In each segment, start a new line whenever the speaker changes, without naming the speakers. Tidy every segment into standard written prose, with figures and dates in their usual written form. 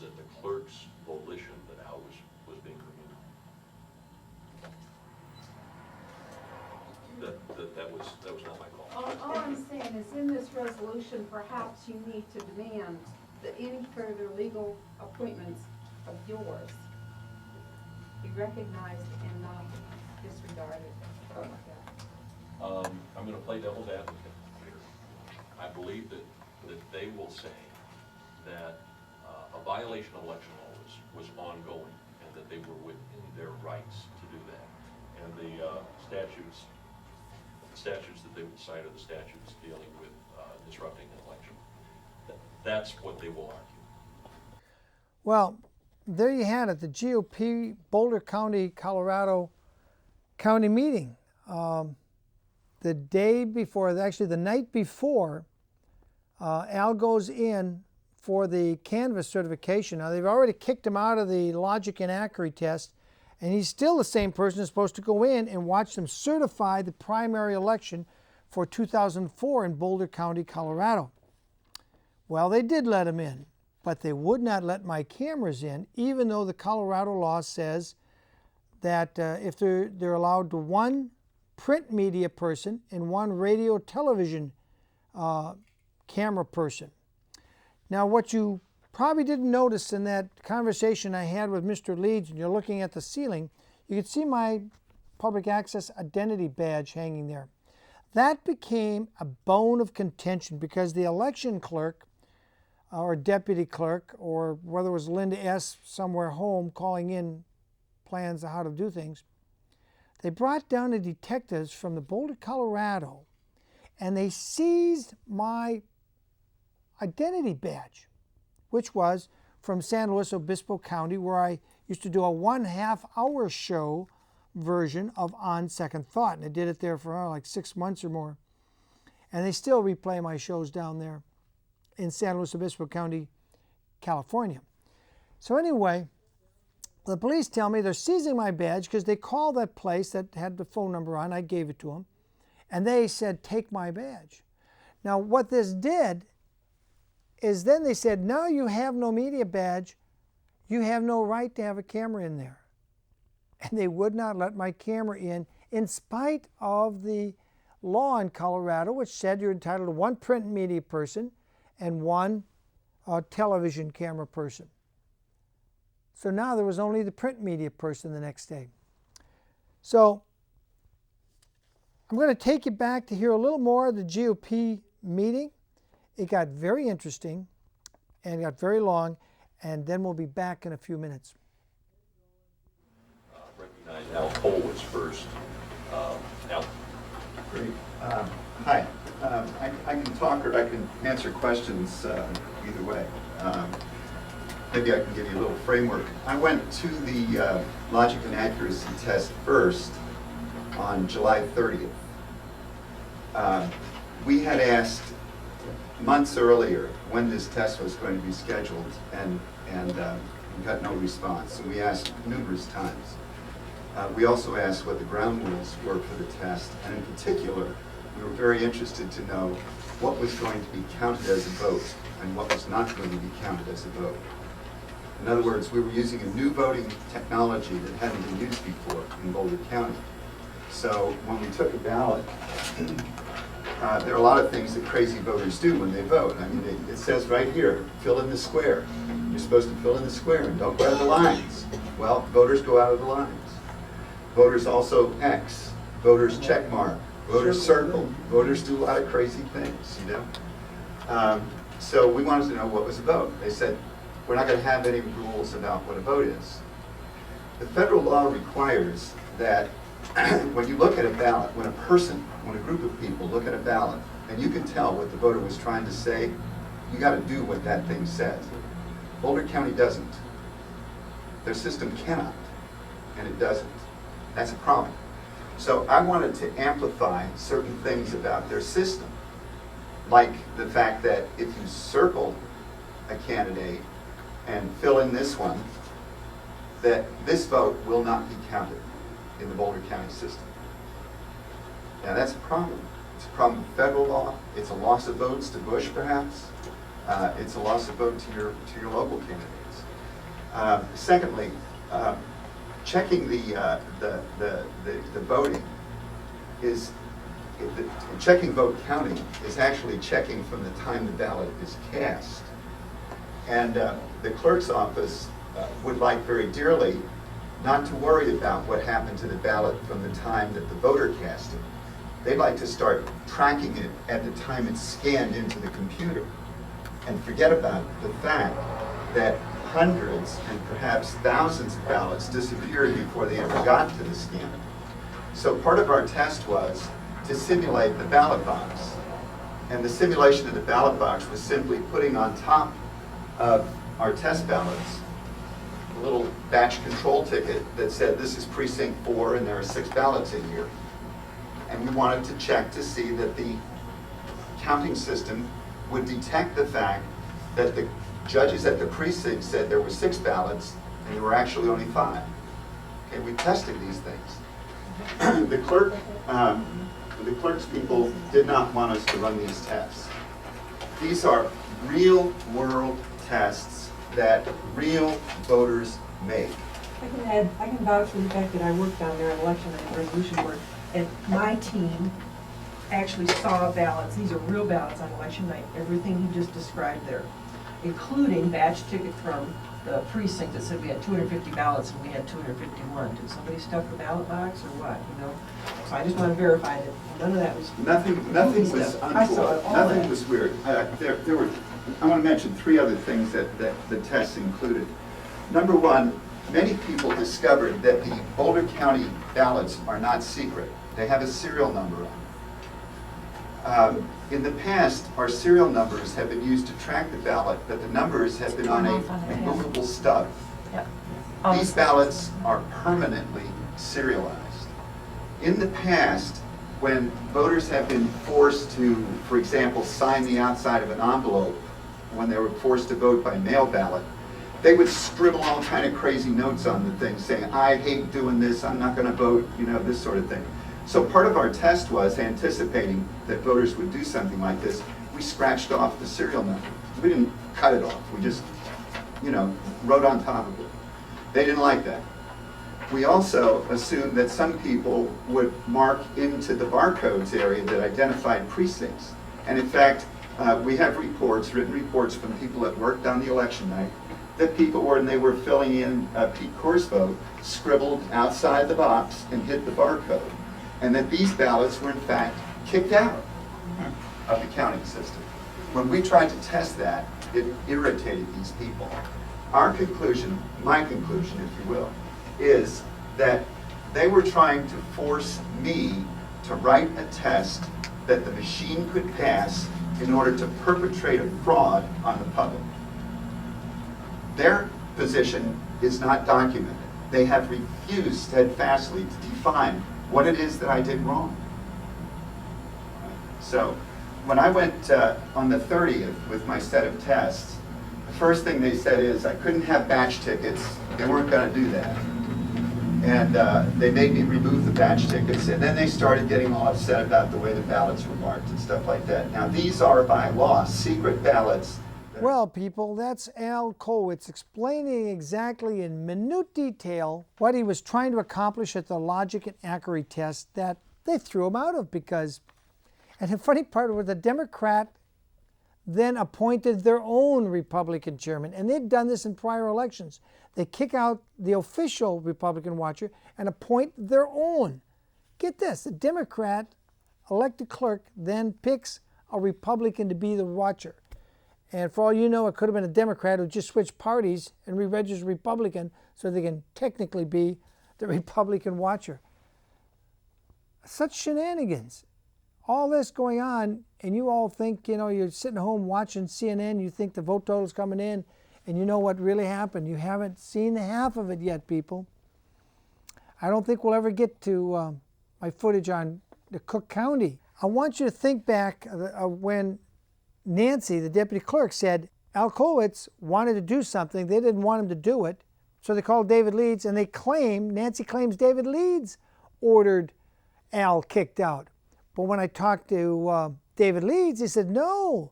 at the clerk's volition that Al was being removed. That was not my call.
All I'm saying is in this resolution, perhaps you need to demand that any further legal appointments of yours be recognized and not disregarded.
I'm going to play devil's advocate here. I believe that they will say that a violation of election law was ongoing and that they were within their rights to do that. And the statutes that they will cite are the statutes dealing with disrupting an election. That's what they will argue.
Well, there you had it, the GOP Boulder County, Colorado County meeting. The day before, actually the night before, Al goes in for the Canvas certification. Now they've already kicked him out of the logic and accuracy test, and he's still the same person who's supposed to go in and watch them certify the primary election for 2004 in Boulder County, Colorado. Well, they did let him in, but they would not let my cameras in, even though the Colorado law says that if they're allowed to one print media person and one radio television camera person. Now, what you probably didn't notice in that conversation I had with Mr. Leeds, and you're looking at the ceiling, you can see my public access identity badge hanging there. That became a bone of contention because the election clerk or deputy clerk, or whether it was Linda S. somewhere home calling in plans on how to do things, they brought down the detectives from the Boulder, Colorado, and they seized my identity badge, which was from San Luis Obispo County, where I used to do a 1/2 hour show version of On Second Thought. And I did it there for like 6 months or more. And they still replay my shows down there in San Luis Obispo County, California. So anyway, the police tell me they're seizing my badge because they called that place that had the phone number on. I gave it to them. And they said, take my badge. Now, what this did is then they said, now you have no media badge. You have no right to have a camera in there. And they would not let my camera in spite of the law in Colorado, which said you're entitled to one print media person and one television camera person. So now there was only the print media person the next day. So I'm going to take you back to hear a little more of the GOP meeting. It got very interesting and it got very long, and then we'll be back in a few minutes.
Recognize Al Cole was first. Al.
Great. Hi. I can talk or I can answer questions either way. Maybe I can give you a little framework. I went to the logic and accuracy test first on July 30th. We had asked months earlier when this test was going to be scheduled, and we got no response. So we asked numerous times. We also asked what the ground rules were for the test, and in particular, we were very interested to know what was going to be counted as a vote and what was not going to be counted as a vote. In other words, we were using a new voting technology that hadn't been used before in Boulder County. So when we took a ballot, there are a lot of things that crazy voters do when they vote. I mean, it says right here, fill in the square. You're supposed to fill in the square and don't go out of the lines. Well, voters go out of the lines. Voters also X. Voters check mark. Voters circle. Voters do a lot of crazy things, you know. So we wanted to know what was a vote. They said, we're not going to have any rules about what a vote is. The federal law requires that when you look at a ballot, when a group of people look at a ballot, and you can tell what the voter was trying to say, you got to do what that thing says. Boulder County doesn't. Their system cannot, and it doesn't. That's a problem. So I wanted to amplify certain things about their system, like the fact that if you circle a candidate and fill in this one, that this vote will not be counted in the Boulder County system. Now that's a problem. It's a problem with federal law. It's a loss of votes to Bush, perhaps. It's a loss of vote to your local candidates. Secondly, checking the voting is, checking vote counting is actually checking from the time the ballot is cast. And the clerk's office would like very dearly not to worry about what happened to the ballot from the time that the voter cast it. They'd like to start tracking it at the time it's scanned into the computer and forget about the fact that hundreds and perhaps thousands of ballots disappeared before they ever got to the scanner. So part of our test was to simulate the ballot box. And the simulation of the ballot box was simply putting on top of our test ballots a little batch control ticket that said this is precinct 4 and there are 6 ballots in here. And we wanted to check to see that the counting system would detect the fact that the judges at the precinct said there were 6 ballots and there were actually only 5. Okay, we tested these things. The clerk's people did not want us to run these tests. These are real world tests that real voters make.
I can vouch for the fact that I worked down there on election and resolution work, and my team actually saw ballots. These are real ballots on election night, everything you just described there, including batch ticket from the precinct that said we had 250 ballots and we had 251. Did somebody stuff the ballot box or what, you know? So I just want to verify that none of that was...
Nothing was untoward. Nothing was weird. There were, I want to mention 3 other things that the tests included. Number 1, many people discovered that the Boulder County ballots are not secret. They have a serial number on them. In the past, our serial numbers have been used to track the ballot, but the numbers have been on a removable stub.
Yep.
These ballots are permanently serialized. In the past, when voters have been forced to, for example, sign the outside of an envelope when they were forced to vote by mail ballot, they would scribble all kind of crazy notes on the thing saying, I hate doing this, I'm not going to vote, you know, this sort of thing. So part of our test was anticipating that voters would do something like this. We scratched off the serial number. We didn't cut it off. We just, you know, wrote on top of it. They didn't like that. We also assumed that some people would mark into the barcodes area that identified precincts. And in fact, we have reports, written reports from people that worked on the election night, that people, when they were filling in Pete Core's vote, scribbled outside the box and hit the barcode. And that these ballots were in fact kicked out of the counting system. When we tried to test that, it irritated these people. Our conclusion, my conclusion if you will, is that they were trying to force me to write a test that the machine could pass in order to perpetrate a fraud on the public. Their position is not documented. They have refused steadfastly to define what it is that I did wrong. So when I went on the 30th with my set of tests, the first thing they said is I couldn't have batch tickets. They weren't going to do that. And they made me remove the batch tickets, and then they started getting all upset about the way the ballots were marked and stuff like that. Now these are by law secret ballots.
Well, people, that's Al Kolwitz explaining exactly in minute detail what he was trying to accomplish at the logic and accuracy test that they threw him out of because, and the funny part was the Democrat then appointed their own Republican chairman, and they'd done this in prior elections. They kick out the official Republican watcher and appoint their own. Get this, the Democrat elected clerk then picks a Republican to be the watcher. And for all you know, it could have been a Democrat who just switched parties and re-registered Republican so they can technically be the Republican watcher. Such shenanigans. All this going on, and you all think, you know, you're sitting home watching CNN, you think the vote total's coming in, and you know what really happened. You haven't seen the half of it yet, people. I don't think we'll ever get to my footage on the Cook County. I want you to think back when Nancy, the deputy clerk, said Al Kolwitz wanted to do something. They didn't want him to do it. So they called David Leeds, and Nancy claims David Leeds ordered Al kicked out. But when I talked to David Leeds, he said, no,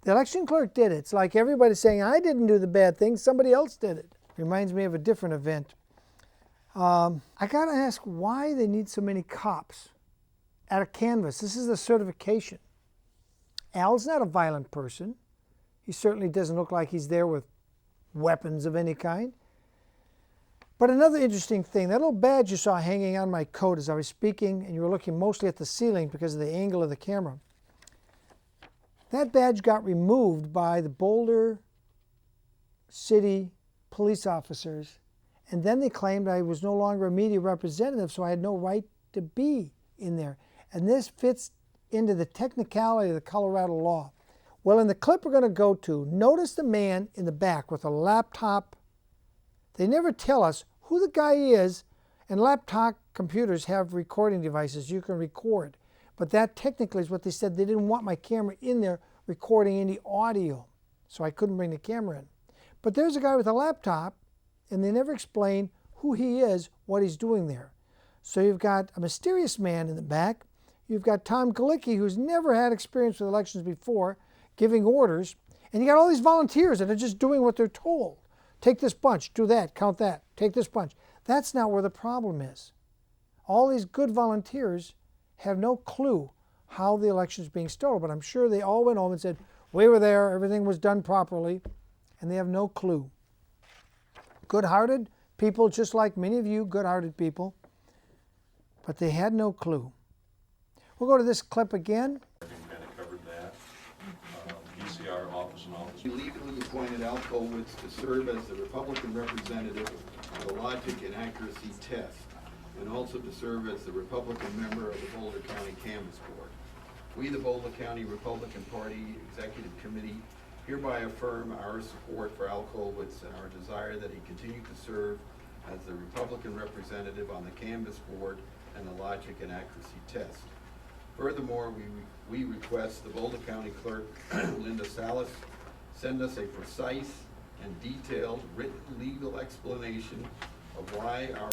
the election clerk did it. It's like everybody's saying, I didn't do the bad thing, somebody else did it. Reminds me of a different event. I gotta ask why they need so many cops at a canvas. This is a certification. Al's not a violent person. He certainly doesn't look like he's there with weapons of any kind. But another interesting thing, that little badge you saw hanging on my coat as I was speaking, and you were looking mostly at the ceiling because of the angle of the camera. That badge got removed by the Boulder City police officers, and then they claimed I was no longer a media representative, so I had no right to be in there. And this fits into the technicality of the Colorado law. Well, in the clip we're going to go to, notice the man in the back with a laptop. They never tell us who the guy is, and laptop computers have recording devices. You can record. But that technically is what they said. They didn't want my camera in there recording any audio, so I couldn't bring the camera in. But there's a guy with a laptop, and they never explain who he is, what he's doing there. So you've got a mysterious man in the back. You've got Tom Galicki, who's never had experience with elections before, giving orders. And you got all these volunteers that are just doing what they're told. Take this bunch, do that, count that, take this bunch. That's not where the problem is. All these good volunteers have no clue how the election is being stolen, but I'm sure they all went home and said, we were there, everything was done properly, and they have no clue. Good-hearted people, just like many of you, good-hearted people, but they had no clue. We'll go to this clip again.
I think we kind of covered that. VCR office and office.
Legally appointed Al Kolwitz to serve as the Republican representative of the logic and accuracy test, and also to serve as the Republican member of the Boulder County Canvass Board. We, the Boulder County Republican Party Executive Committee, hereby affirm our support for Al Kolwitz and our desire that he continue to serve as the Republican representative on the Canvass Board and the logic and accuracy test. Furthermore, we request the Boulder County Clerk, Linda Salas, send us a precise and detailed written legal explanation of why our